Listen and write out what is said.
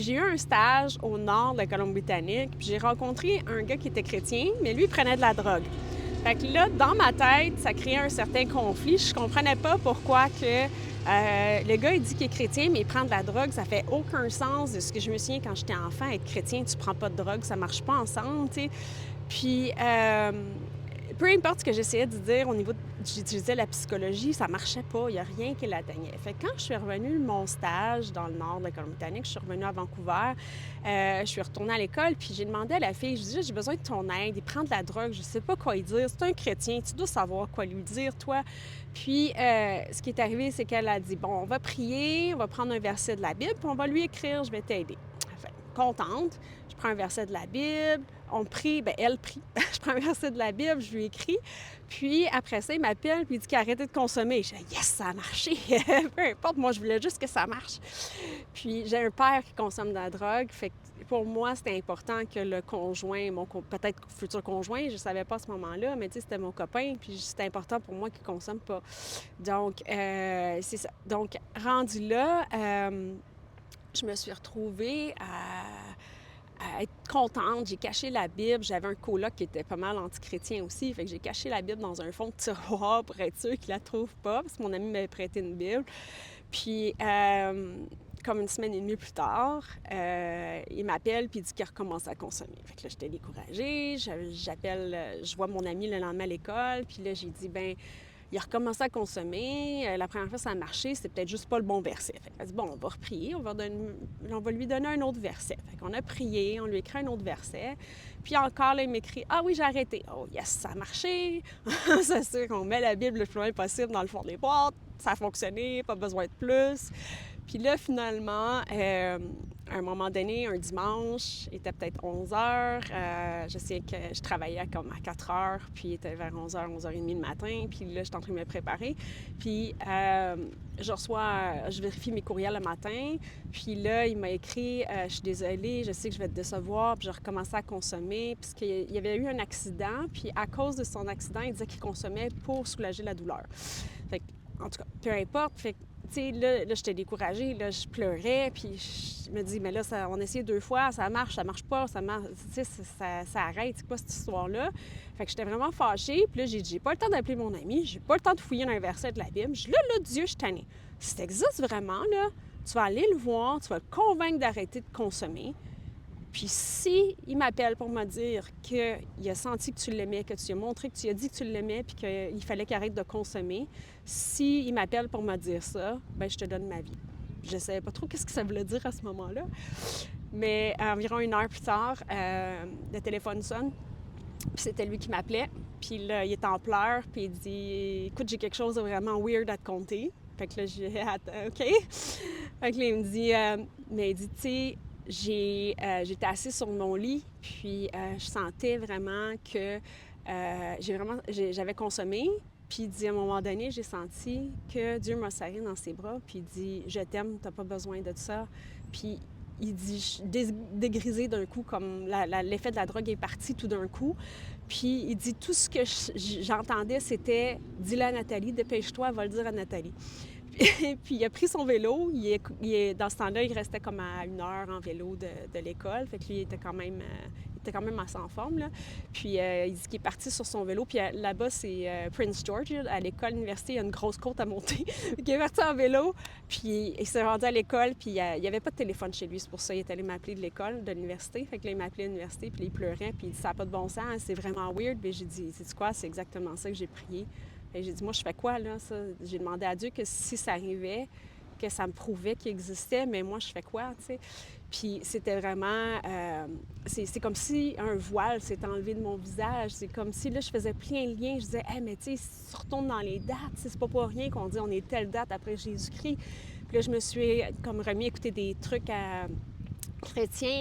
J'ai eu un stage au nord de la Colombie-Britannique, puis j'ai rencontré un gars qui était chrétien, mais lui, il prenait de la drogue. Fait que là, dans ma tête, ça créait un certain conflit. Je comprenais pas pourquoi que le gars, il dit qu'il est chrétien, mais il prend de la drogue. Ça fait aucun sens de ce que je me souviens quand j'étais enfant. Être chrétien, tu prends pas de drogue, ça marche pas ensemble, tu sais. Puis, peu importe ce que j'essayais de dire au niveau j'utilisais la psychologie, ça marchait pas, il n'y a rien qui l'atteignait. Fait que quand je suis revenue de mon stage dans le nord de la Colombie-Britannique, je suis revenue à Vancouver, je suis retournée à l'école, puis j'ai demandé à la fille, je dis, j'ai besoin de ton aide, il prend de la drogue, je sais pas quoi lui dire, c'est un chrétien, tu dois savoir quoi lui dire, toi. Puis, ce qui est arrivé, c'est qu'elle a dit, bon, on va prier, on va prendre un verset de la Bible, puis on va lui écrire, je vais t'aider. Fait, contente, je prends un verset de la Bible, on prie, bien, elle prie. Je prends un verset de la Bible, je lui écris. Puis après ça, il m'appelle puis il dit qu'il a arrêté de consommer. Je dis « Yes, ça a marché! » Peu importe, moi, je voulais juste que ça marche. Puis j'ai un père qui consomme de la drogue. Fait que pour moi, c'était important que le conjoint, mon peut-être futur conjoint, je ne savais pas à ce moment-là, mais tu sais, c'était mon copain. Puis c'était important pour moi qu'il ne consomme pas. Donc, c'est ça. Donc, rendu là, je me suis retrouvée à être contente. J'ai caché la Bible. J'avais un coloc qui était pas mal antichrétien aussi. Fait que j'ai caché la Bible dans un fond de tiroir pour être sûr qu'il la trouve pas, parce que mon ami m'avait prêté une Bible. Puis, comme une semaine et demie plus tard, il m'appelle puis il dit qu'il recommence à consommer. Fait que là, j'étais découragée. Je vois mon ami le lendemain à l'école. Puis là, j'ai dit, ben il a recommencé à consommer. La première fois, ça a marché. C'était peut-être juste pas le bon verset. Fait qu'elle dit, bon, on va reprier. On va lui donner un autre verset. Fait qu'on a prié. On lui écrit un autre verset. Puis encore, là, il m'écrit, ah oui, j'ai arrêté. Oh yes, ça a marché. C'est sûr qu'on met la Bible le plus loin possible dans le fond des boîtes. Ça a fonctionné. Pas besoin de plus. Puis là, finalement, à un moment donné, un dimanche, il était peut-être 11 heures. Je sais que je travaillais comme à 4 heures, puis il était vers 11 h, 11 h 30 le matin. Puis là, j'étais en train de me préparer. Puis je vérifie mes courriels le matin. Puis là, il m'a écrit, je suis désolée, je sais que je vais te décevoir. Puis j'ai recommencé à consommer, puisqu'il y avait eu un accident. Puis à cause de son accident, il disait qu'il consommait pour soulager la douleur. Fait que, en tout cas, peu importe. Fait que, tu sais, là, j'étais découragée, là, je pleurais, puis je me dis, mais là, on a essayé 2 fois, ça marche pas, ça marche, tu sais, ça arrête, c'est quoi cette histoire-là? Fait que j'étais vraiment fâchée, puis là, j'ai dit, j'ai pas le temps d'appeler mon ami, j'ai pas le temps de fouiller dans un verset de la Bible. Je dis, là, Dieu, je suis tannée. Si ça existe vraiment, là, tu vas aller le voir, tu vas le convaincre d'arrêter de consommer. Puis si il m'appelle pour me dire qu'il a senti que tu l'aimais, que tu lui as montré que tu lui as dit que tu l'aimais puis qu'il fallait qu'il arrête de consommer, si il m'appelle pour me dire ça, bien, je te donne ma vie. Je ne savais pas trop qu'est-ce que ça voulait dire à ce moment-là. Mais environ 1 heure plus tard, le téléphone sonne. Puis c'était lui qui m'appelait. Puis là, il est en pleurs. Puis il dit, écoute, j'ai quelque chose de vraiment weird à te conter. Fait que là, j'ai dit, OK. Fait que là, il me dit, mais il dit, tu sais, j'étais assise sur mon lit, puis je sentais vraiment que j'avais consommé. Puis il dit, à un moment donné, j'ai senti que Dieu m'a serré dans ses bras, puis il dit, je t'aime, t'as pas besoin de ça. Puis il dit, dégrisé d'un coup, comme l'effet de la drogue est parti tout d'un coup. Puis il dit, tout ce que j'entendais, c'était, dis-le à Nathalie, dépêche-toi, va le dire à Nathalie. Puis il a pris son vélo. Dans ce temps-là, il restait comme à 1 heure en vélo de l'école. Fait que lui, il était quand même assez en forme, là. Puis il dit qu'il est parti sur son vélo. Puis là-bas, c'est Prince George. À l'école, l'université, il y a une grosse côte à monter. Il est parti en vélo. Puis il s'est rendu à l'école. Puis il n'y avait pas de téléphone chez lui. C'est pour ça qu'il est allé m'appeler de l'école, de l'université. Fait que là, il m'a appelé à l'université. Puis il pleurait. Puis il dit, ça n'a pas de bon sens. C'est vraiment weird. Puis j'ai dit, sais-tu quoi? C'est exactement ça que j'ai prié. Et j'ai dit, moi, je fais quoi, là, ça? J'ai demandé à Dieu que si ça arrivait, que ça me prouvait qu'il existait, mais moi, je fais quoi, tu sais? Puis c'était vraiment... c'est comme si un voile s'est enlevé de mon visage. C'est comme si, là, je faisais plein de liens. Je disais, hey, mais tu sais, si tu retournes dans les dates, c'est pas pour rien qu'on dit on est telle date après Jésus-Christ. Puis là, je me suis comme remis à écouter des trucs chrétiens.